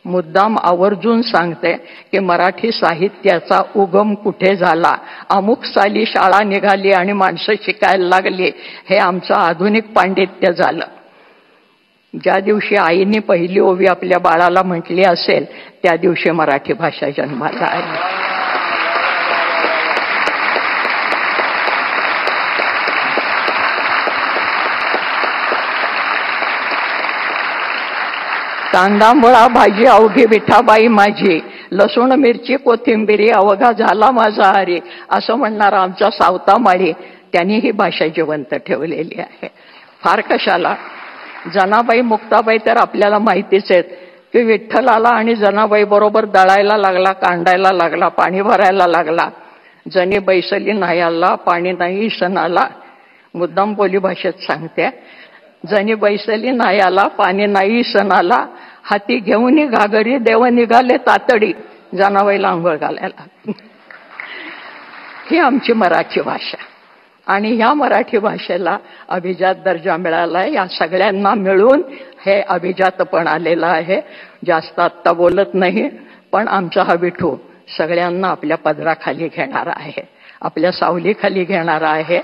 मुद्दाम आवर्जून सांगते की मराठी साहित्याचा उगम कुठे झाला, अमुक साली शाळा निघाली आणि माणसं शिकायला लागली, हे आमचं आधुनिक पांडित्य झालं. ज्या दिवशी आईने पहिली ओवी आपल्या बाळाला म्हटली असेल त्या दिवशी मराठी भाषा जन्माला आली. कांदा मुळा भाजी अवघी विठाबाई माझी, लसूण मिरची कोथिंबिरी अवघा झाला माझा हरी, असं म्हणणारा आमचा सावता माळी त्यांनी ही भाषा जिवंत ठेवलेली आहे. फार कशाला, जनाबाई मुक्ताबाई तर आपल्याला माहितीच आहेत की विठ्ठलाला आणि जनाबाई बरोबर दळायला लागला, कांडायला लागला, पाणी भरायला लागला. जनी बैसली नाही आला पाणी नाही सणाला. मुद्दाम बोली भाषेत सांगते, जनी बैसली नाही आला पाणी नाही सणाला, हाती घेऊन घागरी देव निघाले तातडी, जनाबाईला आंघोळ घालायला. ही आमची मराठी भाषा आणि ह्या मराठी भाषेला अभिजात दर्जा मिळालाय. या सगळ्यांना मिळून हे अभिजातपण आलेलं आहे. जास्त आत्ता बोलत नाही, पण आमचा हा विठू सगळ्यांना आपल्या पदराखाली घेणारा आहे, आपल्या सावलीखाली घेणारा आहे.